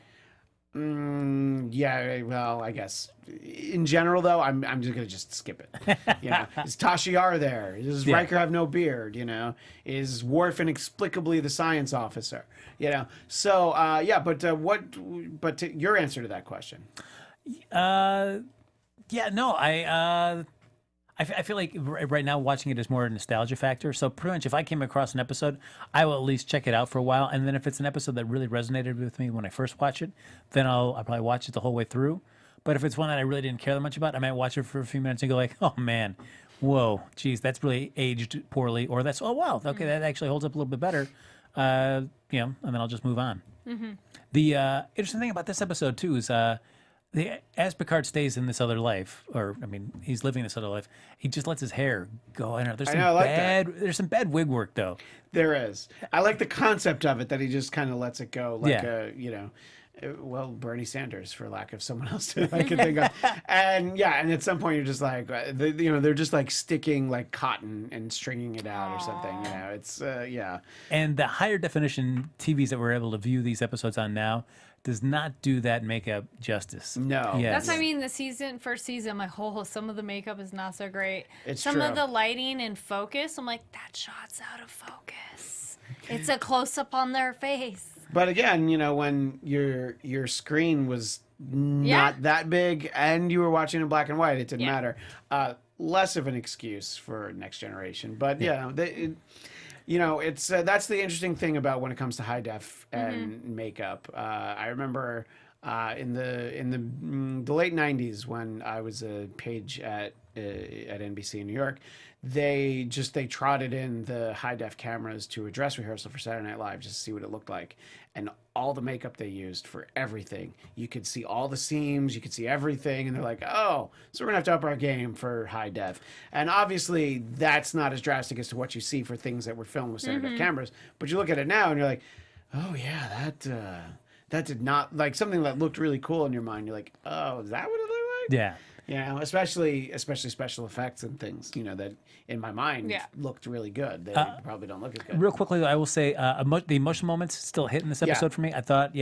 Yeah, well, I guess in general though, I'm just gonna skip it. You know, is Tasha Yar there? Does Riker have no beard? You know, is Worf inexplicably the science officer? You know, so yeah, but your answer to that question? Yeah, no, I feel like right now watching it is more a nostalgia factor. So pretty much if I came across an episode, I will at least check it out for a while. And then if it's an episode that really resonated with me when I first watch it, then I'll probably watch it the whole way through. But if it's one that I really didn't care that much about, I might watch it for a few minutes and go like, oh man, whoa, geez, that's really aged poorly. Or that's, oh wow, okay, that actually holds up a little bit better. You know, and then I'll just move on. The interesting thing about this episode too is as Picard stays in this other life, or I mean, he's living this other life, he just lets his hair go. I know there's some bad wig work though. There is. I like the concept of it, that he just kind of lets it go, like a, you know, well, Bernie Sanders, for lack of someone else that I could think of. And yeah, and at some point you're just like, they're just like sticking like cotton and stringing it out or something. You know, it's yeah. And the higher definition TVs that we're able to view these episodes on now does not do that makeup justice. No. That's what I mean. The first season, I'm like, oh, some of the makeup is not so great. Some true. of the lighting and focus, I'm like, that shot's out of focus. It's a close up on their face. But again, you know, when your screen was not that big and you were watching in black and white, it didn't matter. Less of an excuse for Next Generation. But you know, it's that's the interesting thing about when it comes to high def and makeup. I remember in the late '90s when I was a page at NBC in New York, they trotted in the high def cameras to a dress rehearsal for Saturday Night Live just to see what it looked like, and all the makeup they used for everything, you could see all the seams, you could see everything, and they're like, oh, so we're gonna have to up our game for high def. And obviously that's not as drastic as to what you see for things that were filmed with standard def cameras, but you look at it now and you're like, oh yeah, that did not, like, something that looked really cool in your mind, you're like, oh, is that what it looked like? Yeah. You know, especially special effects and things, you know, that in my mind looked really good. They probably don't look as good. Real quickly, though, I will say the emotional moments still hit in this episode for me. I thought,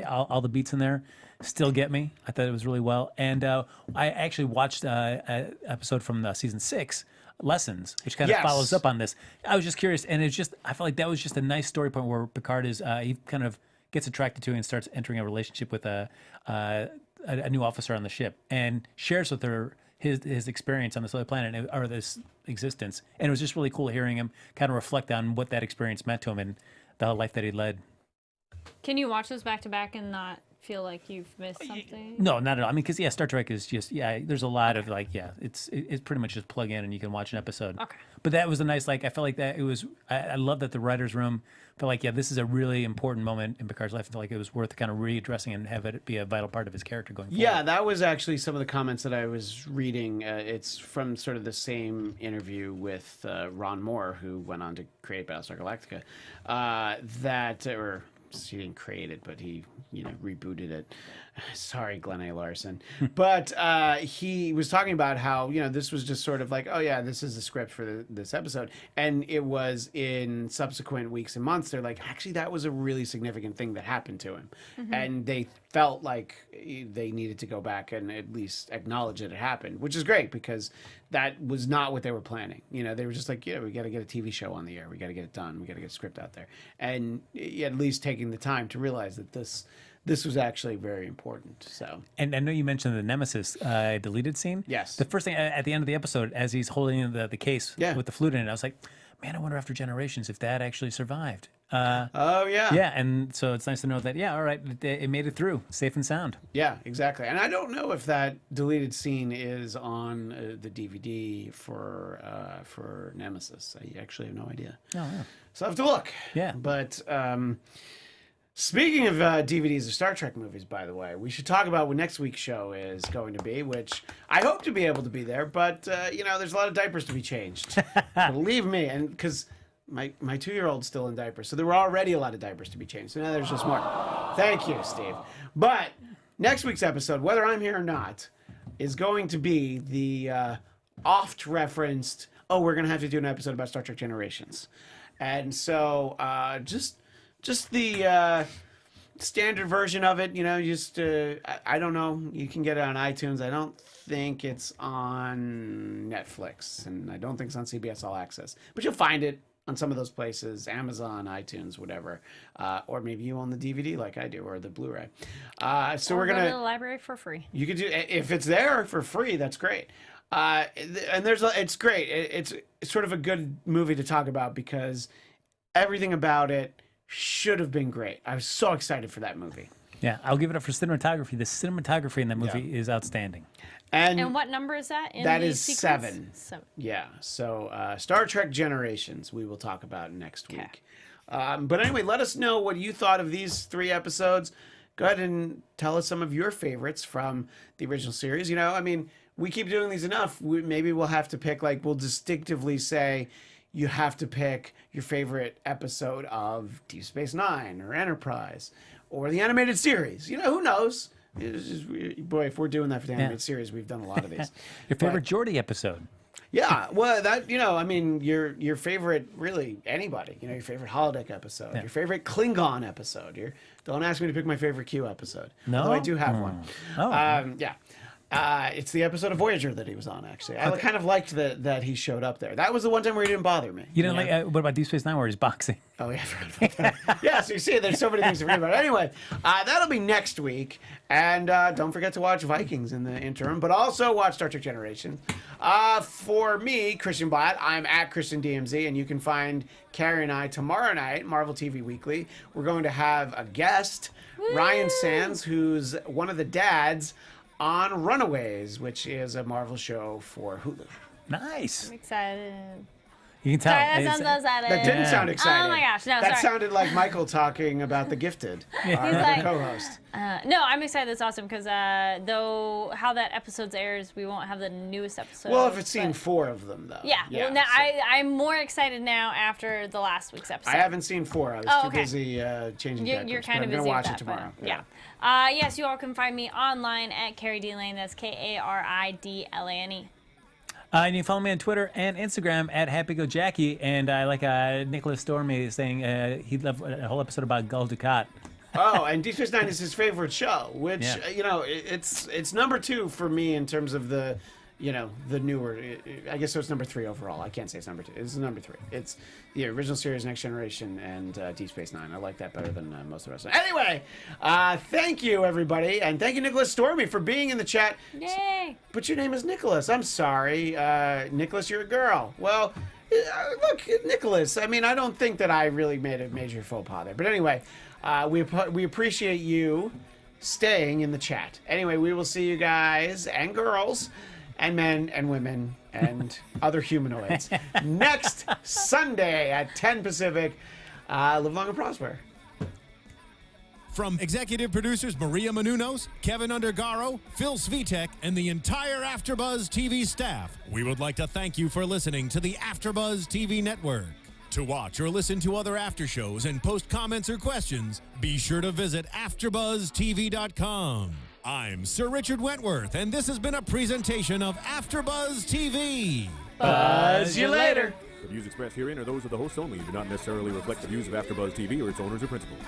all the beats in there still get me. I thought it was really well. And I actually watched an episode from season 6, Lessons, which kind of follows up on this. I was just curious, and it's just, I felt like that was just a nice story point where Picard is, he kind of gets attracted to and starts entering a relationship with a new officer on the ship and shares with her his experience on this other planet or this existence. And it was just really cool hearing him kind of reflect on what that experience meant to him and the life that he led. Can you watch those back to back and not feel like you've missed something? No, not at all. I mean, because Star Trek is just there's a lot of like it's pretty much just plug in and you can watch an episode. Okay. But that was a nice, like, I felt like that it was. I love that the writers' room felt like this is a really important moment in Picard's life. I felt like it was worth kind of readdressing and have it be a vital part of his character going forward. Yeah, that was actually some of the comments that I was reading. It's from sort of the same interview with Ron Moore, who went on to create Battlestar Galactica. He didn't create it, but he, rebooted it. Sorry, Glenn A. Larson. But he was talking about how, this was just sort of like, oh yeah, this is the script for this episode. And it was in subsequent weeks and months, they're like, actually, that was a really significant thing that happened to him. And they felt like they needed to go back and at least acknowledge that it happened, which is great because that was not what they were planning. They were just like, we got to get a TV show on the air. We got to get it done. We got to get a script out there. And at least taking the time to realize that this was actually very important. So, and I know you mentioned the Nemesis deleted scene. Yes. The first thing at the end of the episode, as he's holding the case with the flute in it, I was like, man, I wonder after generations if that actually survived. Oh yeah. Yeah, and so it's nice to know that. Yeah, all right, it made it through, safe and sound. Yeah, exactly. And I don't know if that deleted scene is on the DVD for Nemesis. I actually have no idea. Oh yeah. So I have to look. Yeah. But speaking of DVDs of Star Trek movies, by the way, we should talk about what next week's show is going to be, which I hope to be able to be there, but, there's a lot of diapers to be changed. Believe me, and because my 2-year-old's still in diapers, so there were already a lot of diapers to be changed, so now there's just more. Thank you, Steve. But next week's episode, whether I'm here or not, is going to be the oft-referenced, we're going to have to do an episode about Star Trek Generations. And so just the standard version of it, I don't know. You can get it on iTunes. I don't think it's on Netflix, and I don't think it's on CBS All Access. But you'll find it on some of those places, Amazon, iTunes, whatever. Or maybe you own the DVD like I do, or the Blu-ray. So we're going to the library for free. You could do, if it's there for free, that's great. And it's great. It's sort of a good movie to talk about because everything about it should have been great. I was so excited for that movie. Yeah, I'll give it up for cinematography. The cinematography in that movie is outstanding. And what number is that? That is 7. Yeah. So Star Trek Generations we will talk about next week. But anyway, let us know what you thought of these 3 episodes. Go ahead and tell us some of your favorites from the original series. We keep doing these enough. Maybe we'll have to pick, we'll distinctively say, you have to pick your favorite episode of Deep Space Nine or Enterprise or the animated series. You know, who knows? It's just, boy, if we're doing that for the animated series, we've done a lot of these. Your favorite Geordie episode? Yeah, well, that, you know, I mean, your favorite, really, anybody. You know, your favorite holodeck episode, your favorite Klingon episode. Don't ask me to pick my favorite Q episode. No? Although I do have one. Oh. Yeah. It's the episode of Voyager that he was on, actually. I kind of liked that he showed up there. That was the one time where he didn't bother me. You didn't like, what about Deep Space Nine where he's boxing? Oh, yeah, I forgot about that. Yeah, so you see, there's so many things to forget about. Anyway, that'll be next week. And don't forget to watch Vikings in the interim, but also watch Star Trek Generations. For me, Christian Bladt, I'm at Christian DMZ, and you can find Kari and I tomorrow night, Marvel TV Weekly. We're going to have a guest, Ryan Sands, who's one of the dads on Runaways, which is a Marvel show for Hulu. Nice. I'm excited. You can tell. Sorry, that sounds so excited. That didn't sound exciting. Oh my gosh, no, that sorry. sounded like Michael talking about The Gifted, our other co-host. No, I'm excited. That's awesome because though how that episode airs, we won't have the newest episode. Well, if it's seen 4 of them, though. Yeah. Well, now I'm more excited now after the last week's episode. I haven't seen 4. I was too busy changing diapers. You're kind of busy. I'm going to watch with it that, tomorrow. Yeah. Yes, you all can find me online at Kari D Lane. That's KARIDLANE. And you can follow me on Twitter and Instagram at HappyGoJackie. And I like Nicholas Stormy saying he loved a whole episode about Gul Dukat. Oh, and Deep Space Nine is his favorite show, which, you know, it's number 2 for me in terms of the, you know, the newer. I guess so it's number 3 overall. I can't say it's number 2. It's number 3. It's the original series, Next Generation, and Deep Space Nine. I like that better than most of the rest. Anyway, thank you, everybody. And thank you, Nicholas Stormy, for being in the chat. Yay! But your name is Nicholas. I'm sorry. Nicholas, you're a girl. Well, look, Nicholas, I mean, I don't think that I really made a major faux pas there. But anyway, we appreciate you staying in the chat. Anyway, we will see you guys and girls and men and women and other humanoids next Sunday at 10 Pacific. Live long and prosper. From executive producers Maria Menounos, Kevin Undergaro, Phil Svitek, and the entire AfterBuzz TV staff, we would like to thank you for listening to the AfterBuzz TV network. To watch or listen to other after shows and post comments or questions, be sure to visit AfterBuzzTV.com. I'm Sir Richard Wentworth, and this has been a presentation of AfterBuzz TV. Buzz you later. The views expressed herein are those of the hosts only and do not necessarily reflect the views of AfterBuzz TV or its owners or principals.